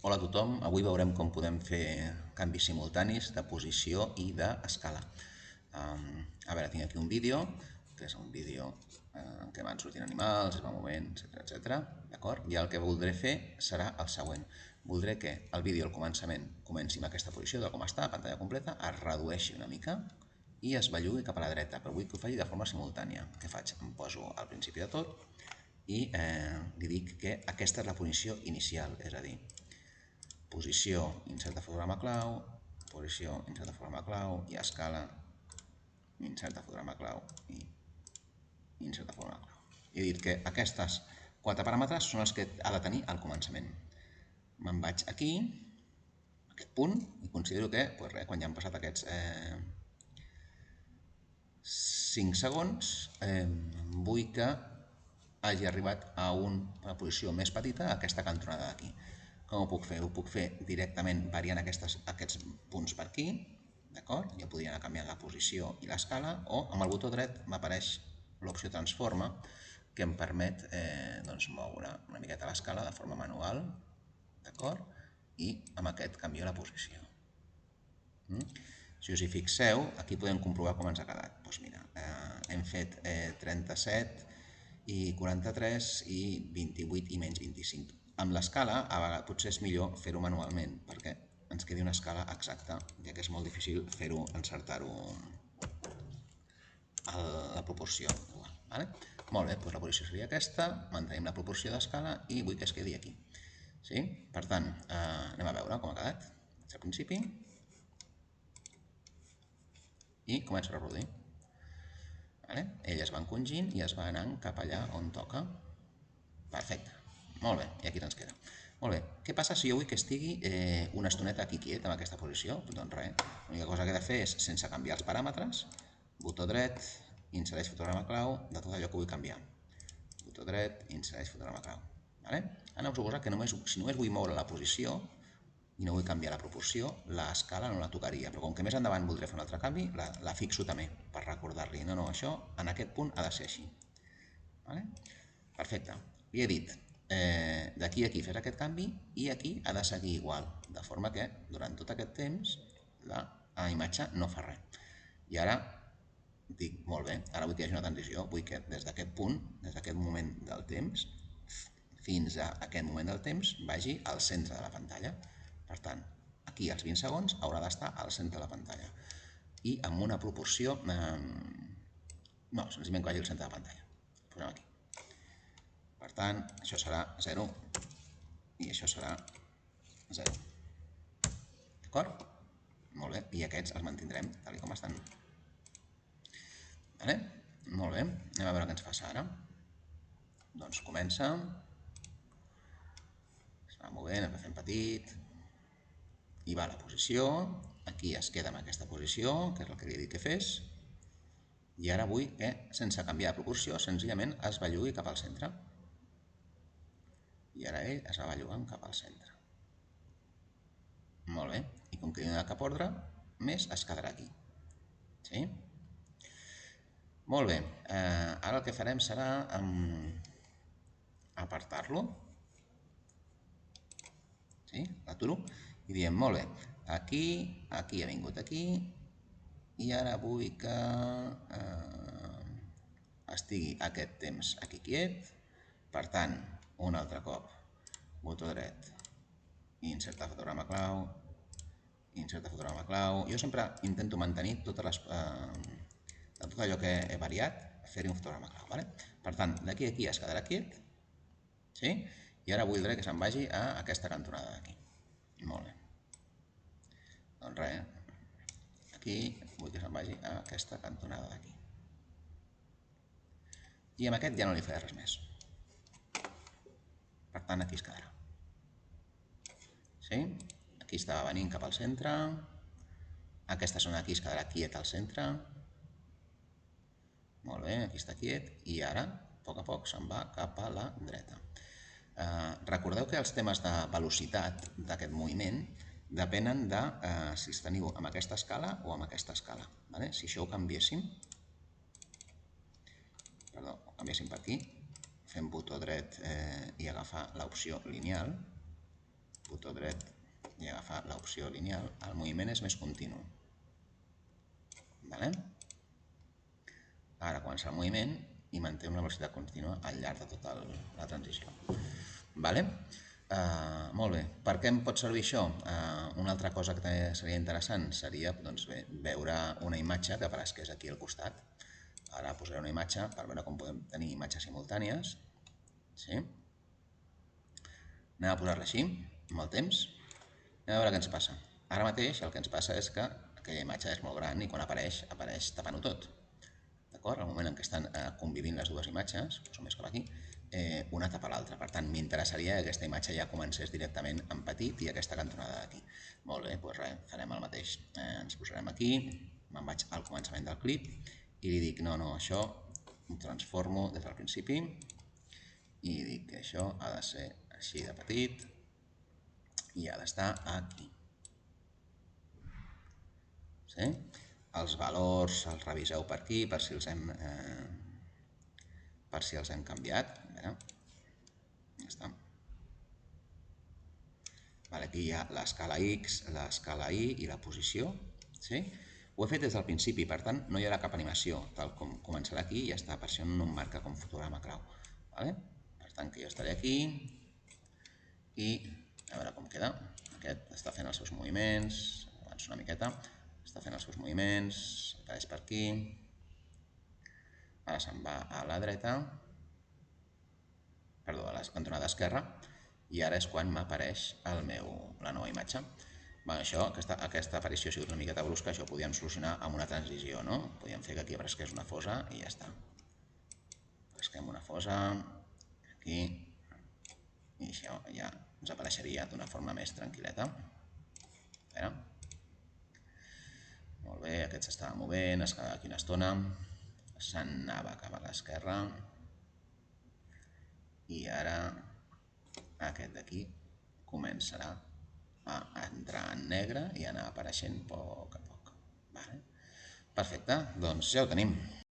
Hola a tothom, avui veurem com podem fer canvis simultanis de posició i d'escala. A veure, tinc aquí un vídeo, que és un vídeo en què van sortint animals, es va movent, etc. D'acord? I el que voldré fer serà el següent. Voldré que el vídeo al començament comenci amb aquesta posició de com està, a pantalla completa, es redueixi una mica i es bellugui cap a la dreta, però vull que ho faci de forma simultània. Què faig? Em poso al principi de tot i li dic que aquesta és la posició inicial, és a dir, posició, insert de fotograma clau, posició, insert de fotograma clau, i escala, insert de fotograma clau i insert de fotograma clau. I he dit que aquestes 4 paràmetres són els que ha de tenir al començament. Me'n vaig aquí, a aquest punt, i considero que quan ja han passat aquests 5 segons, vull que hagi arribat a una posició més petita, aquesta cantonada d'aquí. Com ho puc fer? Ho puc fer directament variant aquests punts per aquí, d'acord? Ja podria anar canviant la posició i l'escala, o amb el botó dret m'apareix l'opció transforma, que em permet moure una miqueta l'escala de forma manual, d'acord? I amb aquest canvio la posició. Si us hi fixeu, aquí podem comprovar com ens ha quedat. Doncs mira, hem fet 37 i 43 i 28 i menys 25. Amb l'escala, a vegades potser és millor fer-ho manualment, perquè ens quedi una escala exacta, ja que és molt difícil fer-ho, encertar-ho a la proporció. Vale? Molt bé, doncs la posició seria aquesta, mantenim la proporció d'escala i vull que es quedi aquí. Sí? Per tant, anem a veure com ha quedat. Al principi, i començo a reproduir. Ell es va encongint i es va anant cap allà on toca. Perfecte. Molt bé, i aquí ens queda. Molt bé, què passa si jo vull que estigui una estoneta aquí quiet en aquesta posició? Doncs res, l'única cosa que he de fer és, sense canviar els paràmetres, botó dret, insereix fotograma clau de tot allò que vull canviar. Botó dret, insereix fotograma clau. Ara us suposa que si només vull moure la posició i no vull canviar la proporció, l'escala no la tocaria, però com que més endavant voldré fer un altre canvi, la fixo també, per recordar-li, no, això en aquest punt ha de ser així. Perfecte. Li he dit, d'aquí a aquí fes aquest canvi i aquí ha de seguir igual, de forma que durant tot aquest temps la imatge no fa res. I ara dic, molt bé, ara vull que hi hagi una transició, vull que des d'aquest punt, des d'aquest moment del temps, fins a aquest moment del temps, vagi al centre de la pantalla. Per tant, aquí als 20 segons haurà d'estar al centre de la pantalla. I amb una proporció... No, senzillament que vagi al centre de la pantalla. Ho posem aquí. Per tant, això serà 0 i això serà 0. D'acord? Molt bé. I aquests els mantindrem tal com estan. Molt bé. Anem a veure què ens passa ara. Doncs comença. Es va movent, es va fent petit. I va a la posició, aquí es queda en aquesta posició, que és el que li he dit que fes, i ara vull que, sense canviar de proporció, senzillament es bellugui cap al centre. I ara ell es va bellugant cap al centre. Molt bé, i com que no hi ha cap ordre, més es quedarà aquí. Sí? Molt bé, ara el que farem serà apartar-lo. Sí? L'aturo i diem, molt bé, aquí ha vingut aquí, i ara vull que estigui aquest temps aquí quiet. Per tant, un altre cop, botó dret, insertar fotograma clau, insertar fotograma clau. Jo sempre intento mantenir tot allò que he variat, fer-hi un fotograma clau. Per tant, d'aquí a aquí es quedarà quiet, i ara voldré que se'n vagi a aquesta cantonada d'aquí. Molt bé. Doncs res, aquí vull que se'n vagi a aquesta cantonada d'aquí. I amb aquest ja no li faré res més. Per tant, aquí es quedarà. Sí? Aquí estava venint cap al centre. Aquesta zona aquí es quedarà quiet al centre. Molt bé, aquí està quiet. I ara, a poc se'n va cap a la dreta. Recordeu que els temes de velocitat d'aquest moviment depenen de si els teniu amb aquesta escala o amb aquesta escala. Si això ho canviéssim, per aquí, fem botó dret i agafar l'opció lineal, botó dret i agafar l'opció lineal, el moviment és més continu. Ara comença el moviment i manté una velocitat contínua al llarg de tota la transició. Molt bé. Per què em pot servir això? Una altra cosa que també seria interessant seria veure una imatge que apareixés aquí al costat. Ara posaré una imatge per veure com podem tenir imatges simultànies. Sí? Anem a posar-la així, amb el temps. Anem a veure què ens passa. Ara mateix el que ens passa és que aquella imatge és molt gran i quan apareix tapant-ho tot. D'acord? Al moment en què estan convivint les dues imatges, som més cap aquí, una tapa l'altra. Per tant, m'interessaria que aquesta imatge ja comencés directament en petit i aquesta cantonada d'aquí. Molt bé, doncs res, farem el mateix. Ens posarem aquí, me'n vaig al començament del clip i li dic, no, això ho transformo des del principi i dic que això ha de ser així de petit i ha d'estar aquí. Sí? Els valors els reviseu per aquí, per si els hem canviat. Ja està. Aquí hi ha l'escala X, l'escala Y i la posició. Ho he fet des del principi, per tant no hi haurà cap animació, tal com començarà aquí i ja està, per això no em marca com fotograma clau. Per tant que jo estaré aquí i a veure com queda. Aquest està fent els seus moviments, avanço una miqueta, està fent els seus moviments, apareix per aquí, ara se'n va a la dreta, perdó, a la cantonada esquerra, i ara és quan m'apareix la nova imatge. Aquesta aparició ha sigut una miqueta brusca, això ho podíem solucionar amb una transició, no? Podíem fer que aquí apareixés una fosa i ja està. Apareixem una fosa, aquí, i això ja ens apareixeria d'una forma més tranquil·leta. Molt bé, aquest s'estava movent, es quedava aquí una estona, s'anava cap a l'esquerra, i ara aquest d'aquí començarà a entrar en negre i anar apareixent a poc a poc. Perfecte, doncs ja ho tenim.